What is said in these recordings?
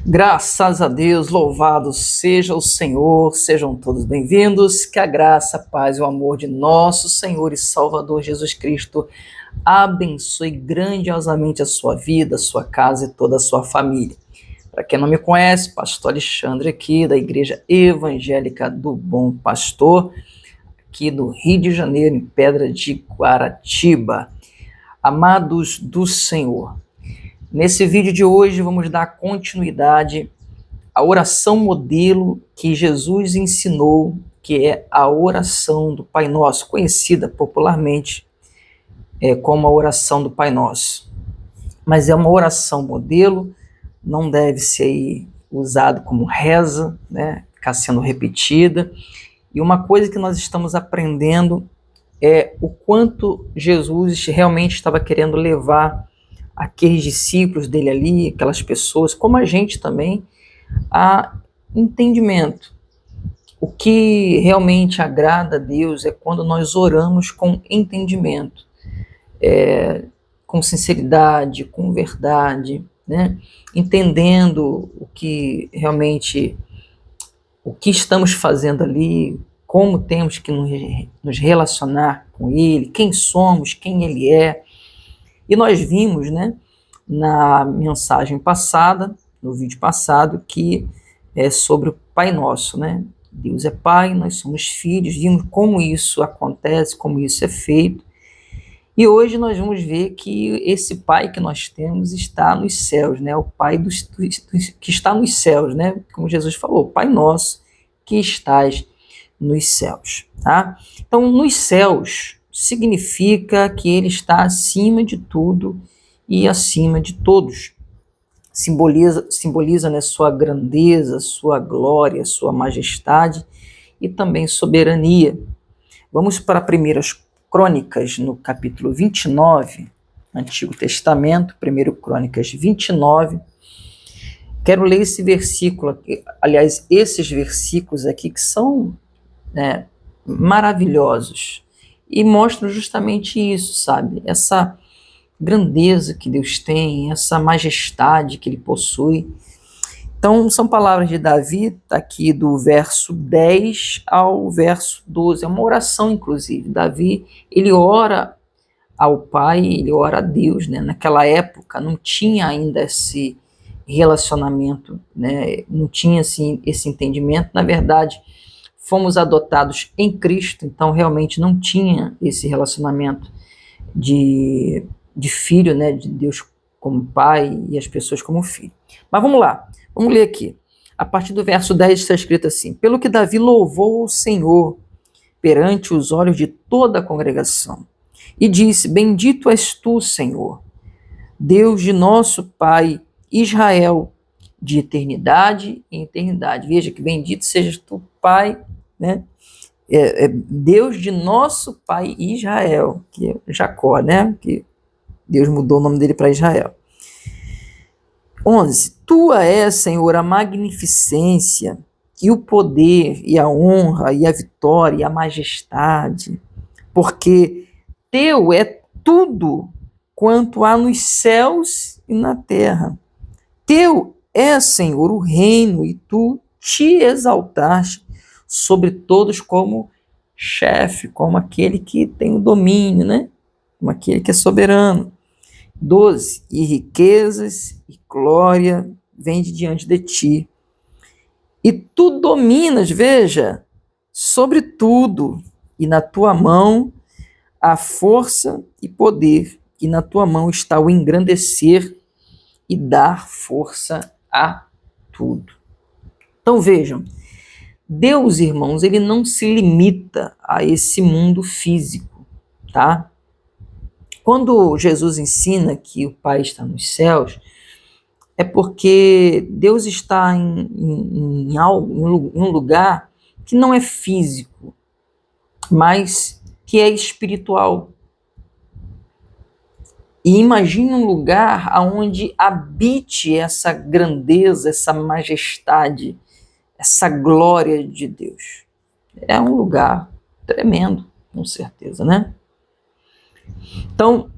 Graças a Deus, louvado seja o Senhor, sejam todos bem-vindos, que a graça, a paz e o amor de nosso Senhor e Salvador Jesus Cristo abençoe grandiosamente a sua vida, a sua casa e toda a sua família. Para quem não me conhece, pastor Alexandre aqui, da Igreja Evangélica do Bom Pastor, aqui do Rio de Janeiro, em Pedra de Guaratiba. Amados do Senhor, nesse vídeo de hoje vamos dar continuidade à oração modelo que Jesus ensinou, que é a oração do Pai Nosso, conhecida popularmente como a oração do Pai Nosso. Mas é uma oração modelo, não deve ser usado como reza, né? Ficar sendo repetida. E uma coisa que nós estamos aprendendo é o quanto Jesus realmente estava querendo levar aqueles discípulos dele ali, aquelas pessoas, como a gente também, a entendimento. O que realmente agrada a Deus é quando nós oramos com entendimento, com sinceridade, com verdade, né? Entendendo o que realmente, o que estamos fazendo ali, como temos que nos relacionar com Ele, quem somos, quem Ele é. E nós vimos, né, na mensagem passada, no vídeo passado, que é sobre o Pai Nosso, né? Deus é Pai, nós somos filhos, vimos como isso acontece, como isso é feito. E hoje nós vamos ver que esse Pai que nós temos está nos céus, né? O Pai que está nos céus, né? Como Jesus falou, Pai Nosso que estás nos céus, tá? Então, nos céus significa que Ele está acima de tudo e acima de todos. Simboliza, né, sua grandeza, sua glória, sua majestade e também soberania. Vamos para 1 Crônicas, no capítulo 29, Antigo Testamento, 1 Crônicas 29. Quero ler esse versículo aqui, aliás, esses versículos aqui que são, né, maravilhosos e mostram justamente isso, sabe? Essa grandeza que Deus tem, essa majestade que Ele possui. Então, são palavras de Davi, tá aqui do verso 10 ao verso 12, é uma oração, inclusive. Davi, ele ora ao Pai, ele ora a Deus, né? Naquela época não tinha ainda esse relacionamento, né? Não tinha assim, esse entendimento. Na verdade, fomos adotados em Cristo, então realmente não tinha esse relacionamento de filho, né? De Deus como Pai e as pessoas como filho. Mas vamos lá, vamos ler aqui. A partir do verso 10 está escrito assim: pelo que Davi louvou o Senhor perante os olhos de toda a congregação, e disse: bendito és tu, Senhor, Deus de nosso Pai Israel, de eternidade em eternidade. Veja que bendito sejas tu, Pai, né? Deus de nosso Pai Israel, que é Jacó, né? Que Deus mudou o nome dele para Israel. 11. Tua é, Senhor, a magnificência e o poder e a honra e a vitória e a majestade, porque teu é tudo quanto há nos céus e na terra. Teu é, Senhor, o reino, e tu te exaltaste sobre todos como chefe, como aquele que tem o domínio, né? Como aquele que é soberano. 12. E riquezas e glória vêm de diante de ti. E tu dominas, veja, sobre tudo, e na tua mão há força e poder, e na tua mão está o engrandecer e dar força a tudo. Então vejam, Deus, irmãos, ele não se limita a esse mundo físico, tá? Quando Jesus ensina que o Pai está nos céus, é porque Deus está em um lugar que não é físico, mas que é espiritual. E imagine um lugar onde habite essa grandeza, essa majestade, essa glória de Deus. É um lugar tremendo, com certeza, né? Então,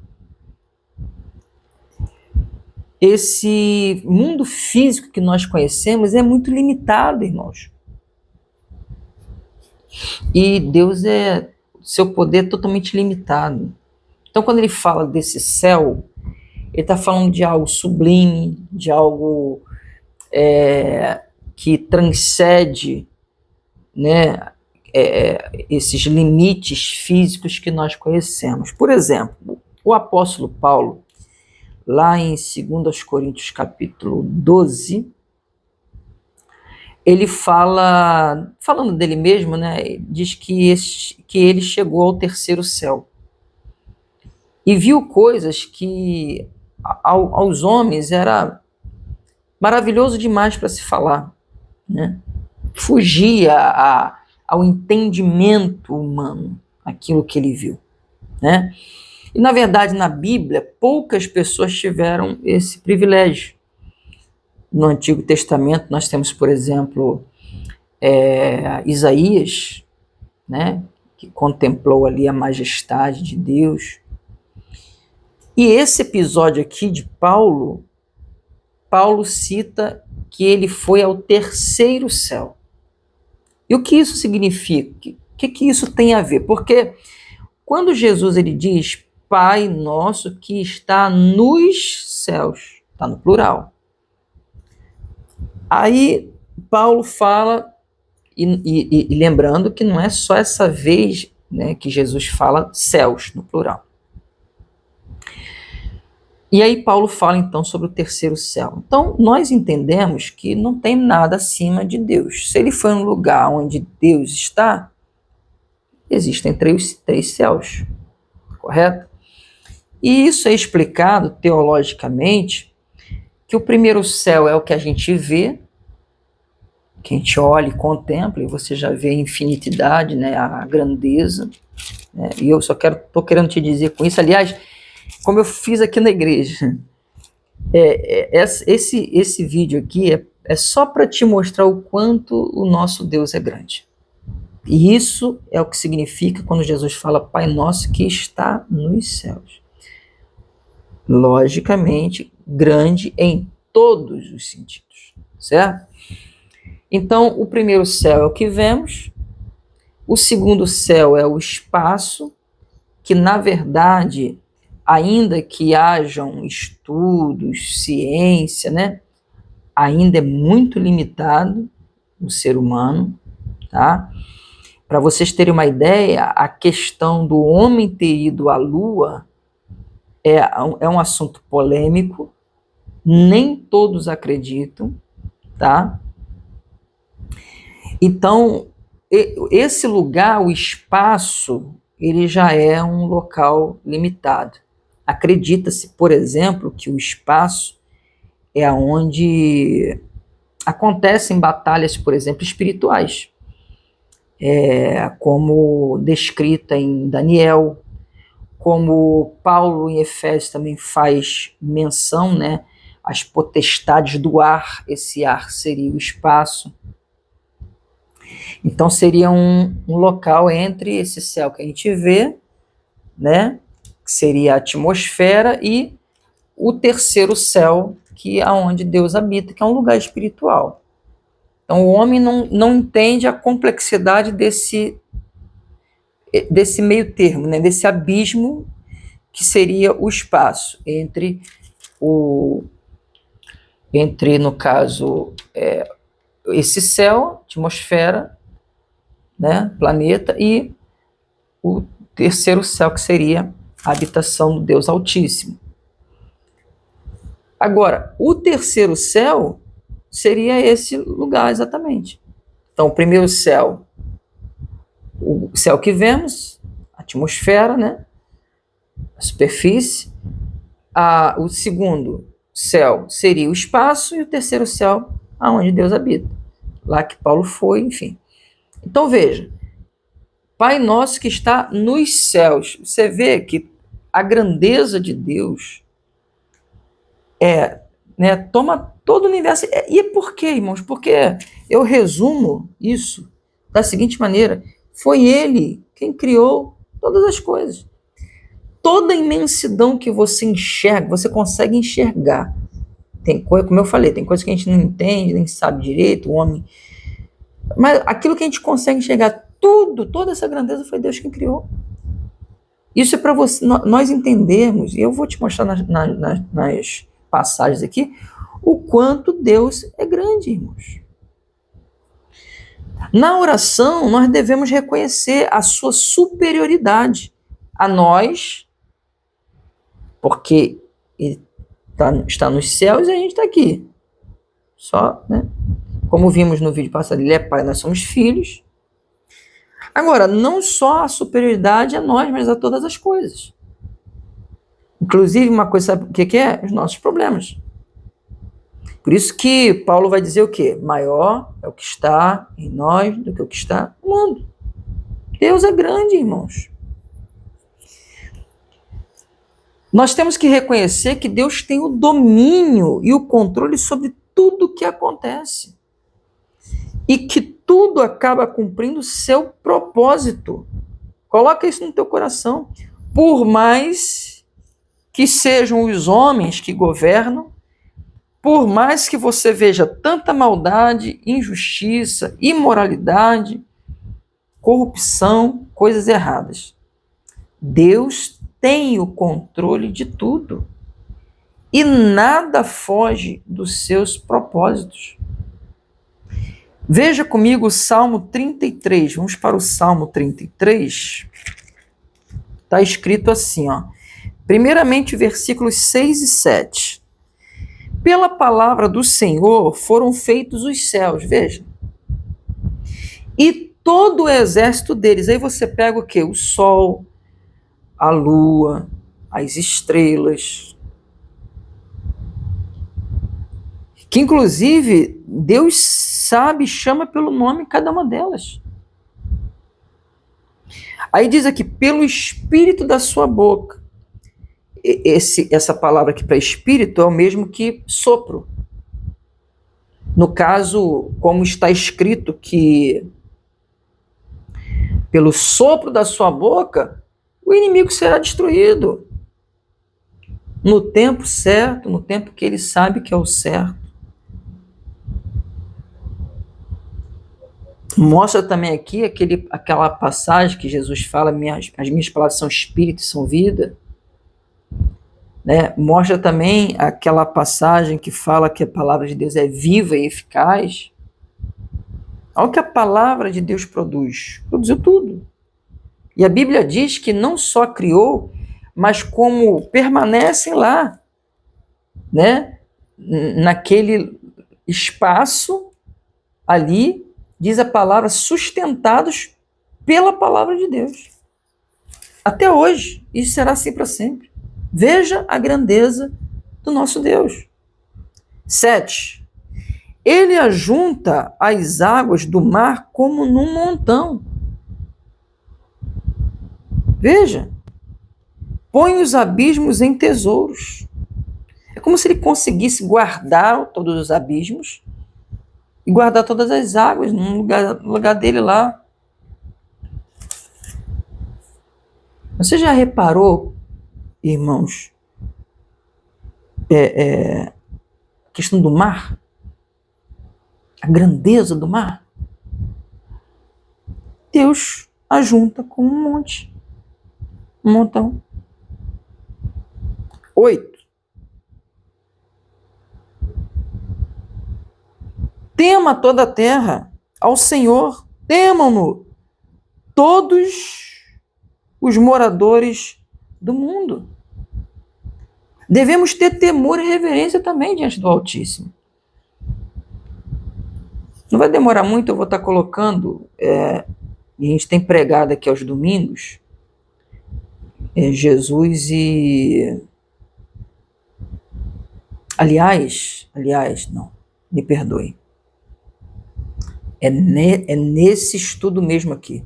esse mundo físico que nós conhecemos é muito limitado, irmãos. E Deus seu poder é totalmente limitado. Então, quando ele fala desse céu, ele está falando de algo sublime, de algo que transcende, né, esses limites físicos que nós conhecemos. Por exemplo, o apóstolo Paulo, lá em 2 Coríntios capítulo 12, ele falando dele mesmo, né, diz que ele chegou ao terceiro céu e viu coisas que aos homens era maravilhoso demais para se falar, né? Fugia ao entendimento humano aquilo que ele viu, né? E, na verdade, na Bíblia, poucas pessoas tiveram esse privilégio. No Antigo Testamento, nós temos, por exemplo, Isaías, né, que contemplou ali a majestade de Deus. E esse episódio aqui de Paulo cita que ele foi ao terceiro céu. E o que isso significa? O que isso tem a ver? Porque quando Jesus ele diz Pai nosso que está nos céus, está no plural. Aí Paulo fala, e lembrando que não é só essa vez, né, que Jesus fala céus, no plural. E aí Paulo fala então sobre o terceiro céu. Então nós entendemos que não tem nada acima de Deus. Se ele foi um lugar onde Deus está, existem três céus, correto? E isso é explicado teologicamente, que o primeiro céu é o que a gente vê, que a gente olha e contempla, e você já vê a infinitidade, né, a grandeza, né, e eu estou querendo te dizer com isso, aliás, como eu fiz aqui na igreja, esse vídeo aqui é só para te mostrar o quanto o nosso Deus é grande. E isso é o que significa quando Jesus fala Pai Nosso que está nos céus. Logicamente, grande em todos os sentidos, certo? Então, o primeiro céu é o que vemos, o segundo céu é o espaço, que na verdade, ainda que hajam estudos, ciência, né, ainda é muito limitado o ser humano, tá? Para vocês terem uma ideia, a questão do homem ter ido à Lua é um assunto polêmico, nem todos acreditam, tá? Então, esse lugar, o espaço, ele já é um local limitado. Acredita-se, por exemplo, que o espaço é onde acontecem batalhas, por exemplo, espirituais, como descrita em Daniel, como Paulo em Efésios também faz menção, né, as potestades do ar, esse ar seria o espaço. Então seria um local entre esse céu que a gente vê, né, que seria a atmosfera, e o terceiro céu, que é onde Deus habita, que é um lugar espiritual. Então o homem não entende a complexidade desse meio termo, né, desse abismo que seria o espaço entre, no caso, esse céu, atmosfera, né, planeta, e o terceiro céu, que seria a habitação do Deus Altíssimo. Agora, o terceiro céu seria esse lugar exatamente. Então, o primeiro céu, o céu que vemos, a atmosfera, né, a superfície. O segundo céu seria o espaço, e o terceiro céu, aonde Deus habita. Lá que Paulo foi, enfim. Então veja, Pai nosso que está nos céus. Você vê que a grandeza de Deus toma todo o universo. E por quê, irmãos? Porque eu resumo isso da seguinte maneira: foi Ele quem criou todas as coisas. Toda a imensidão que você enxerga, você consegue enxergar tem coisa, como eu falei, tem coisas que a gente não entende, nem sabe direito, o homem. Mas aquilo que a gente consegue enxergar, toda essa grandeza foi Deus que criou. Isso é para nós entendermos, e eu vou te mostrar nas passagens aqui, o quanto Deus é grande, irmãos. Na oração, nós devemos reconhecer a sua superioridade a nós, porque Ele está nos céus e a gente está aqui. Só, né? Como vimos no vídeo passado, Ele é Pai, nós somos filhos. Agora, não só a superioridade a nós, mas a todas as coisas. Inclusive, uma coisa, sabe o que é? Os nossos problemas. Por isso que Paulo vai dizer o quê? Maior é o que está em nós do que o que está no mundo. Deus é grande, irmãos. Nós temos que reconhecer que Deus tem o domínio e o controle sobre tudo o que acontece. E que tudo acaba cumprindo seu propósito. Coloca isso no teu coração. Por mais que sejam os homens que governam, por mais que você veja tanta maldade, injustiça, imoralidade, corrupção, coisas erradas, Deus tem o controle de tudo. E nada foge dos seus propósitos. Veja comigo o Salmo 33. Vamos para o Salmo 33. Está escrito assim, ó. Primeiramente, versículos 6 e 7. Pela palavra do Senhor foram feitos os céus, veja. E todo o exército deles. Aí você pega o quê? O sol, a lua, as estrelas. Que inclusive Deus sabe, chama pelo nome cada uma delas. Aí diz aqui, pelo espírito da sua boca. Essa palavra aqui para espírito é o mesmo que sopro. No caso, como está escrito que pelo sopro da sua boca, o inimigo será destruído. No tempo certo, no tempo que ele sabe que é o certo. Mostra também aqui aquela passagem que Jesus fala, as minhas palavras são espírito e são vida. Né? Mostra também aquela passagem que fala que a palavra de Deus é viva e eficaz. Olha o que a palavra de Deus produz. Produziu tudo. E a Bíblia diz que não só criou, mas como permanecem lá, né? Naquele espaço ali, diz a palavra, sustentados pela palavra de Deus. Até hoje, isso será assim para sempre. Veja a grandeza do nosso Deus. 7. Ele ajunta as águas do mar como num montão. Veja. Põe os abismos em tesouros. É como se ele conseguisse guardar todos os abismos e guardar todas as águas no lugar dele lá. Você já reparou, irmãos, a questão do mar? A grandeza do mar? Deus ajunta com um monte. Um montão. 8. Tema toda a terra ao Senhor, temam-no todos os moradores do mundo. Devemos ter temor e reverência também diante do Altíssimo. Não vai demorar muito, eu vou estar colocando, e a gente tem pregado aqui aos domingos, Jesus e... Aliás, não, me perdoe. É nesse estudo mesmo aqui.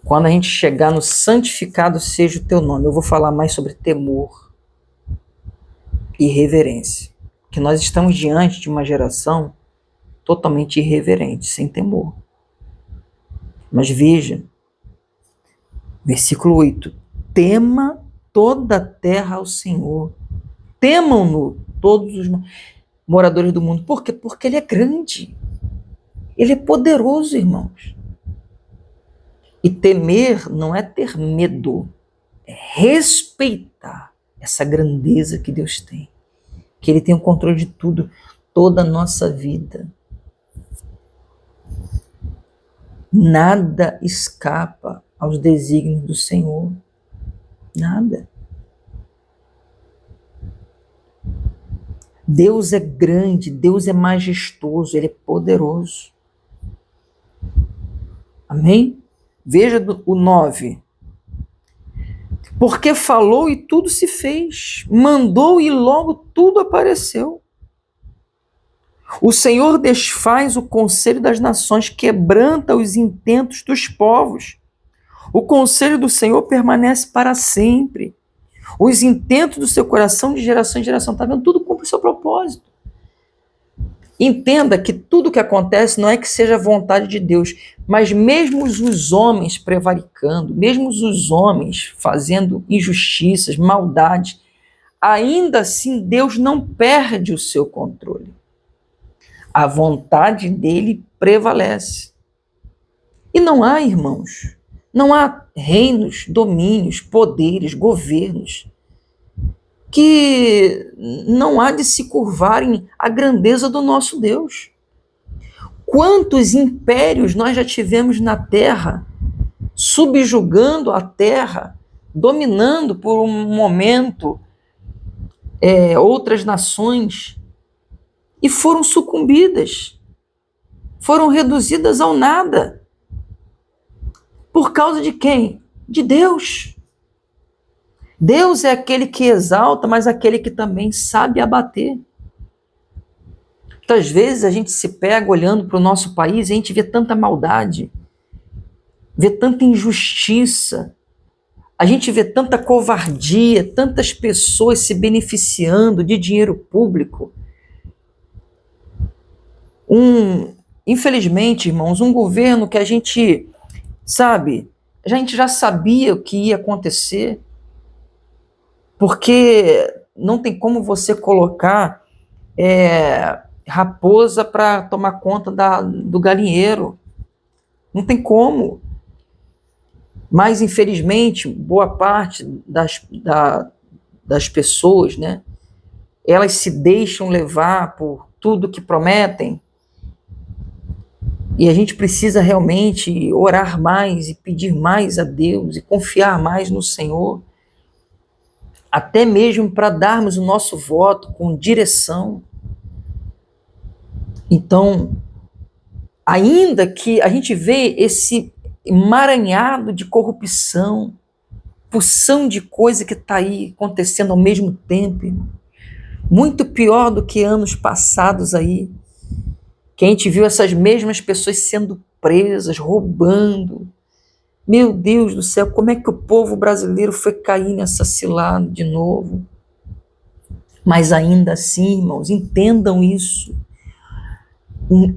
Quando a gente chegar no santificado seja o teu nome, eu vou falar mais sobre temor e reverência. Que nós estamos diante de uma geração totalmente irreverente, sem temor. Mas veja, versículo 8. Tema toda a terra ao Senhor. Temam-no todos os moradores do mundo. Por quê? Porque ele é grande. Ele é poderoso, irmãos. E temer não é ter medo, é respeitar essa grandeza que Deus tem. Que Ele tem o controle de tudo, toda a nossa vida. Nada escapa aos desígnios do Senhor. Nada. Deus é grande, Deus é majestoso, Ele é poderoso. Amém? Veja o 9. Porque falou e tudo se fez, mandou e logo tudo apareceu. O Senhor desfaz o conselho das nações, quebranta os intentos dos povos. O conselho do Senhor permanece para sempre. Os intentos do seu coração de geração em geração. Está vendo? Tudo cumpre o seu propósito. Entenda que tudo que acontece não é que seja a vontade de Deus, mas mesmo os homens prevaricando, mesmo os homens fazendo injustiças, maldades, ainda assim Deus não perde o seu controle. A vontade dele prevalece. E não há, irmãos, não há reinos, domínios, poderes, governos que não há de se curvarem à grandeza do nosso Deus. Quantos impérios nós já tivemos na terra, subjugando a terra, dominando por um momento outras nações, e foram sucumbidas, foram reduzidas ao nada. Por causa de quem? De Deus. Deus é aquele que exalta, mas aquele que também sabe abater. Muitas vezes a gente se pega olhando para o nosso país e a gente vê tanta maldade, vê tanta injustiça, a gente vê tanta covardia, tantas pessoas se beneficiando de dinheiro público. Infelizmente, irmãos, um governo que a gente, a gente já sabia o que ia acontecer, porque não tem como você colocar raposa para tomar conta do galinheiro. Não tem como. Mas, infelizmente, boa parte das pessoas, né, elas se deixam levar por tudo que prometem. E a gente precisa realmente orar mais e pedir mais a Deus e confiar mais no Senhor, até mesmo para darmos o nosso voto com direção. Então, ainda que a gente vê esse emaranhado de corrupção, porção de coisa que está aí acontecendo ao mesmo tempo, muito pior do que anos passados aí, que a gente viu essas mesmas pessoas sendo presas, roubando. Meu Deus do céu, como é que o povo brasileiro foi cair nessa cilada de novo? Mas ainda assim, irmãos, entendam isso.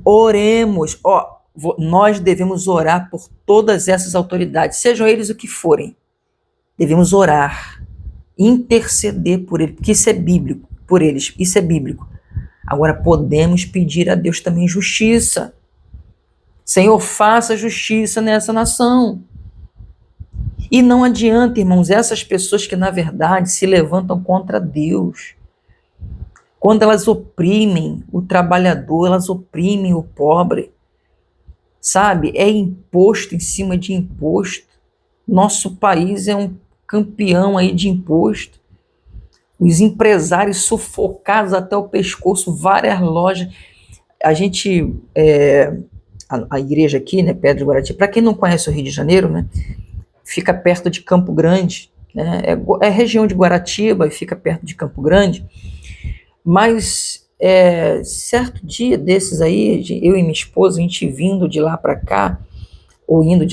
Oremos, nós devemos orar por todas essas autoridades, sejam eles o que forem. Devemos orar, interceder por eles, porque isso é bíblico, por eles, isso é bíblico. Agora podemos pedir a Deus também justiça. Senhor, faça justiça nessa nação. E não adianta, irmãos, essas pessoas que na verdade se levantam contra Deus, quando elas oprimem o trabalhador, elas oprimem o pobre, é imposto em cima de imposto. Nosso país é um campeão aí de imposto. Os empresários sufocados até o pescoço, várias lojas. A gente, a igreja aqui, né, Pedro de Guaratiba, para quem não conhece o Rio de Janeiro, né, fica perto de Campo Grande, né, é região de Guaratiba e fica perto de Campo Grande, mas certo dia desses aí, eu e minha esposa, a gente vindo de lá para cá, ou indo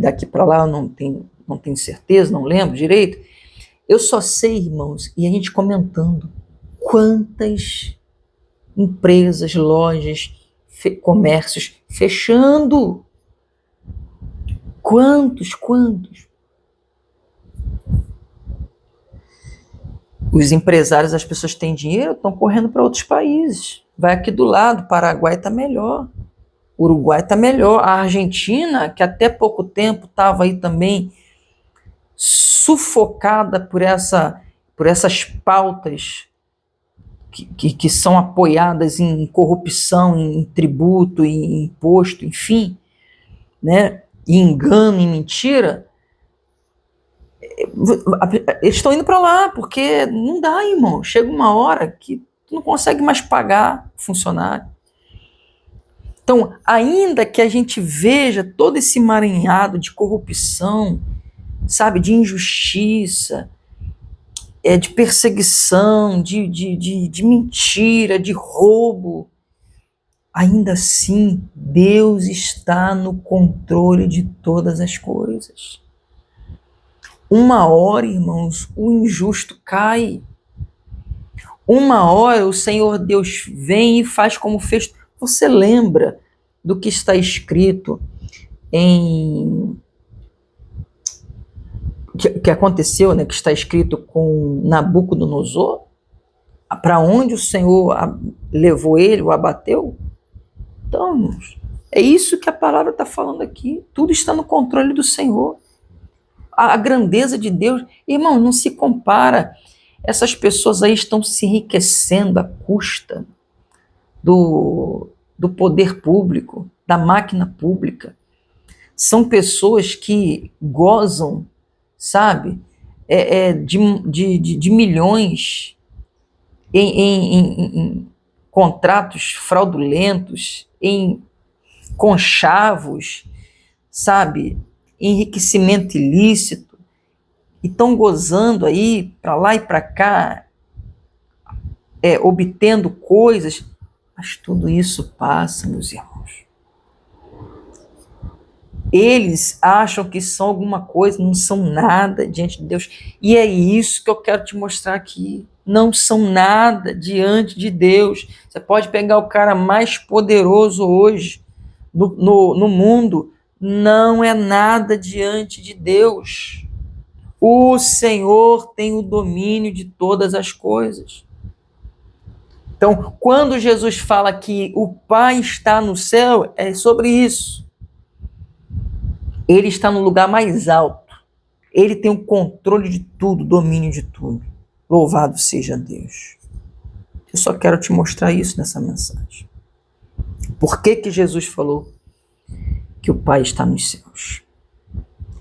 daqui para lá, eu não tenho certeza, não lembro direito. Eu só sei, irmãos, e a gente comentando, quantas empresas, lojas, comércios fechando. Quantos? Os empresários, as pessoas que têm dinheiro, estão correndo para outros países. Vai aqui do lado, Paraguai está melhor, Uruguai está melhor, a Argentina, que até pouco tempo estava aí também sufocada por essas pautas que são apoiadas em corrupção, em tributo, em imposto, enfim, né? Em engano, em mentira. Eles estão indo para lá, porque não dá, irmão. Chega uma hora que tu não consegue mais pagar funcionário. Então, ainda que a gente veja todo esse emaranhado de corrupção, sabe, de injustiça, de perseguição, de mentira, de roubo, ainda assim, Deus está no controle de todas as coisas. Uma hora, irmãos, o injusto cai. Uma hora o Senhor Deus vem e faz como fez. Você lembra do que está escrito em... que aconteceu, né? Que está escrito com Nabucodonosor? Para onde o Senhor levou ele, o abateu? Então, irmãos, é isso que a palavra está falando aqui. Tudo está no controle do Senhor. A grandeza de Deus, irmão, não se compara. Essas pessoas aí estão se enriquecendo à custa do poder público, da máquina pública. São pessoas que gozam, sabe, de milhões em contratos fraudulentos, em conchavos, sabe, enriquecimento ilícito, e estão gozando aí para lá e para cá, obtendo coisas, mas tudo isso passa, meus irmãos. Eles acham que são alguma coisa, não são nada diante de Deus, e é isso que eu quero te mostrar aqui. Não são nada diante de Deus. Você pode pegar o cara mais poderoso hoje no mundo, não é nada diante de Deus. O Senhor tem o domínio de todas as coisas. Então, quando Jesus fala que o Pai está no céu, é sobre isso. Ele está no lugar mais alto. Ele tem o controle de tudo, o domínio de tudo. Louvado seja Deus. Eu só quero te mostrar isso nessa mensagem. Por que Jesus falou que o Pai está nos céus?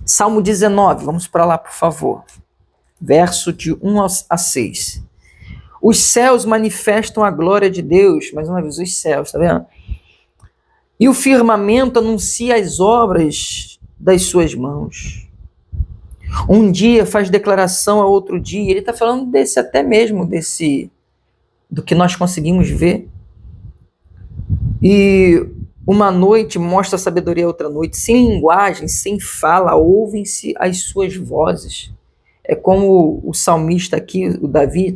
Salmo 19, vamos para lá, por favor. Verso de 1 a 6. Os céus manifestam a glória de Deus. Mais uma vez, os céus, tá vendo? E o firmamento anuncia as obras das suas mãos. Um dia faz declaração a outro dia. Ele está falando desse, até mesmo do que nós conseguimos ver. E uma noite mostra a sabedoria a outra noite. Sem linguagem, sem fala, ouvem-se as suas vozes. É como o salmista aqui, o Davi,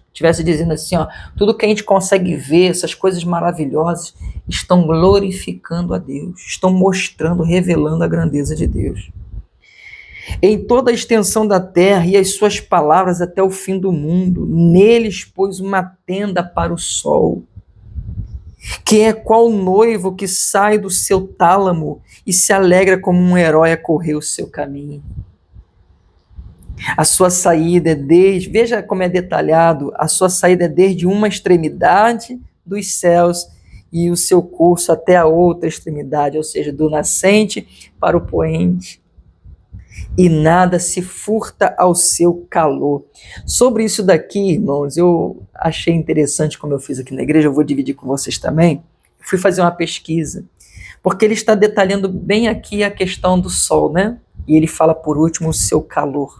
estivesse dizendo assim, ó, tudo que a gente consegue ver, essas coisas maravilhosas, estão glorificando a Deus, estão mostrando, revelando a grandeza de Deus. Em toda a extensão da terra e as suas palavras até o fim do mundo, neles pôs uma tenda para o sol, que é qual noivo que sai do seu tálamo e se alegra como um herói a correr o seu caminho. A sua saída é desde, veja como é detalhado, a sua saída é desde uma extremidade dos céus e o seu curso até a outra extremidade, ou seja, do nascente para o poente. E nada se furta ao seu calor. Sobre isso daqui, irmãos, eu achei interessante, como eu fiz aqui na igreja, eu vou dividir com vocês também. Fui fazer uma pesquisa, porque ele está detalhando bem aqui a questão do sol, né? E ele fala, por último, o seu calor.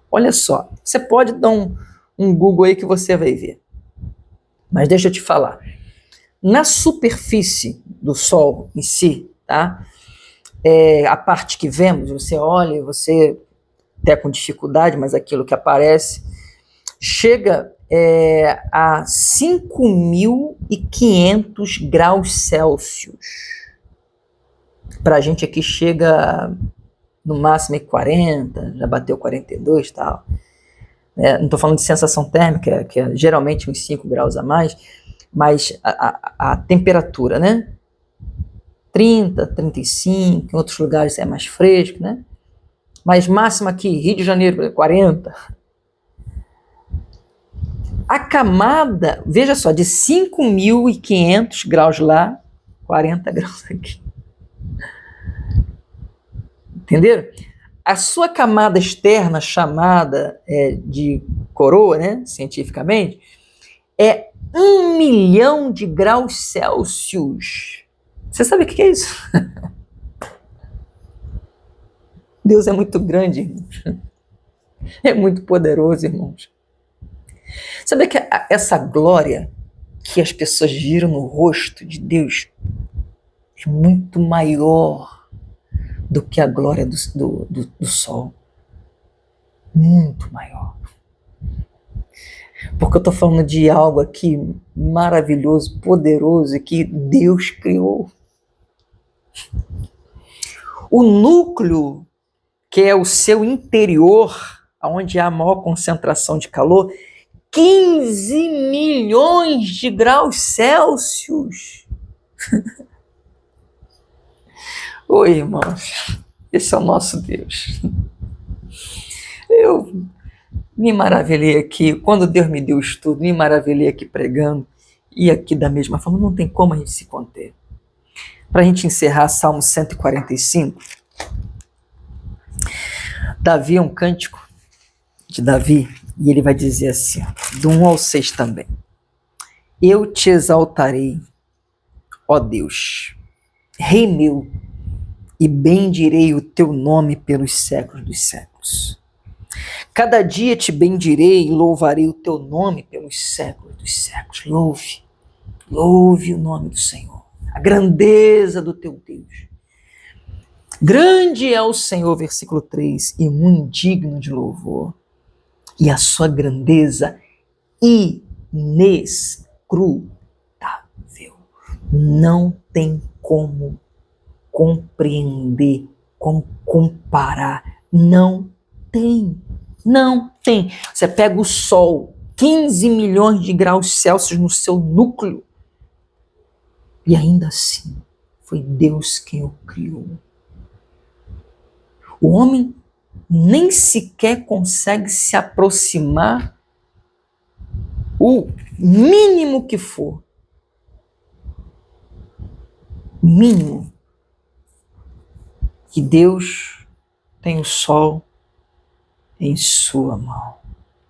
Olha só, você pode dar um Google aí que você vai ver. Mas deixa eu te falar. Na superfície do sol em si, tá? A parte que vemos, você olha, você até com dificuldade, mas aquilo que aparece, chega a 5.500 graus Celsius. Para a gente aqui chega no máximo 40, já bateu 42 e tal. né? Não estou falando de sensação térmica, que é geralmente uns 5 graus a mais, mas a temperatura, né? 30, 35, em outros lugares é mais fresco, né? Mas máxima aqui, Rio de Janeiro, 40. A camada, veja só, de 5.500 graus lá, 40 graus aqui. Entenderam? A sua camada externa, chamada de coroa, né, cientificamente, é 1 milhão de graus Celsius. Você sabe o que é isso? Deus é muito grande, irmãos. É muito poderoso, irmãos. Sabe que essa glória que as pessoas viram no rosto de Deus é muito maior do que a glória do sol. Muito maior. Porque eu estou falando de algo aqui maravilhoso, poderoso, que Deus criou. O núcleo, que é o seu interior, onde há a maior concentração de calor, 15 milhões de graus Celsius. Oi, irmãos, esse é o nosso Deus. Eu me maravilhei aqui, quando Deus me deu o estudo, me maravilhei aqui pregando, e aqui da mesma forma, não tem como a gente se conter. Para a gente encerrar, Salmo 145, Davi é um cântico de Davi, e ele vai dizer assim, do 1 ao 6 também. Eu te exaltarei, ó Deus, Rei meu, e bendirei o teu nome pelos séculos dos séculos. Cada dia te bendirei e louvarei o teu nome pelos séculos dos séculos. Louve o nome do Senhor, a grandeza do teu Deus. Grande é o Senhor, versículo 3, e muito digno de louvor, e a sua grandeza inescrutável. Não tem como compreender, como comparar. Não tem. Você pega o Sol, 15 milhões de graus Celsius no seu núcleo, e ainda assim foi Deus quem o criou. O homem nem sequer consegue se aproximar, o mínimo que for. Mínimo. Que Deus tem o sol em sua mão.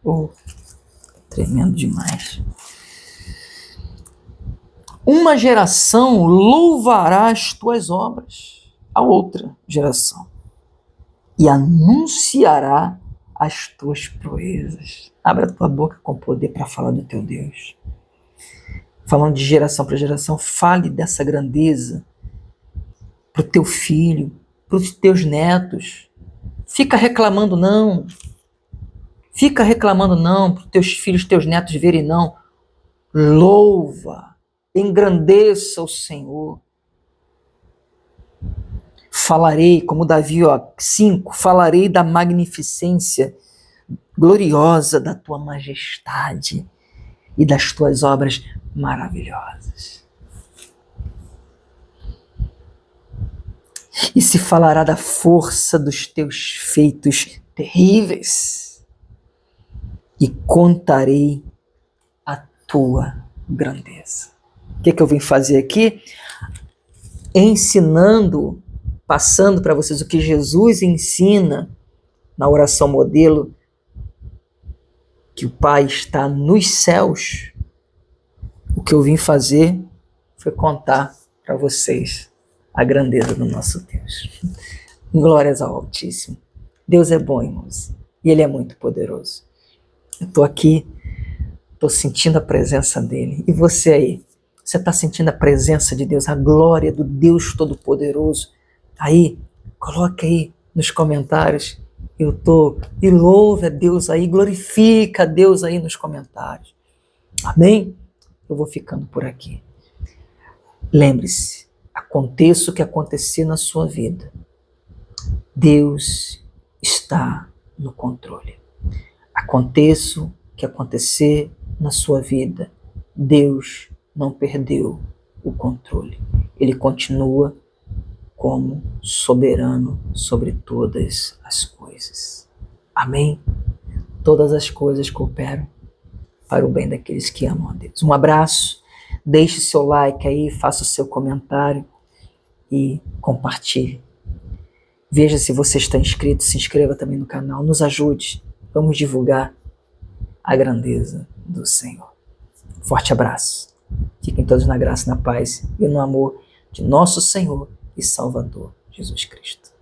Oh, tremendo demais. Uma geração louvará as tuas obras, a outra geração, e anunciará as tuas proezas. Abra a tua boca com poder para falar do teu Deus. Falando de geração para geração, fale dessa grandeza para o teu filho, para os teus netos. Fica reclamando não. Para os teus filhos, teus netos verem não. Louva, engrandeça o Senhor. Falarei, como Davi, 5, falarei da magnificência gloriosa da tua majestade e das tuas obras maravilhosas. E se falará da força dos teus feitos terríveis, e contarei a tua grandeza. O que eu vim fazer aqui? Ensinando, passando para vocês o que Jesus ensina na oração modelo, que o Pai está nos céus. O que eu vim fazer foi contar para vocês a grandeza do nosso Deus. Glórias ao Altíssimo. Deus é bom, irmãos, e Ele é muito poderoso. Eu estou aqui, estou sentindo a presença dEle. E você aí? Você está sentindo a presença de Deus, a glória do Deus Todo-Poderoso? Aí, coloque aí nos comentários. E louve a Deus aí, glorifica a Deus aí nos comentários. Amém? Eu vou ficando por aqui. Lembre-se, aconteça o que acontecer na sua vida, Deus está no controle. Aconteça o que acontecer na sua vida, Deus não perdeu o controle. Ele continua como soberano sobre todas as coisas. Amém? Todas as coisas cooperam para o bem daqueles que amam a Deus. Um abraço, deixe seu like aí, faça o seu comentário e compartilhe. Veja se você está inscrito, se inscreva também no canal, nos ajude, vamos divulgar a grandeza do Senhor. Forte abraço, fiquem todos na graça, na paz e no amor de nosso Senhor e Salvador Jesus Cristo.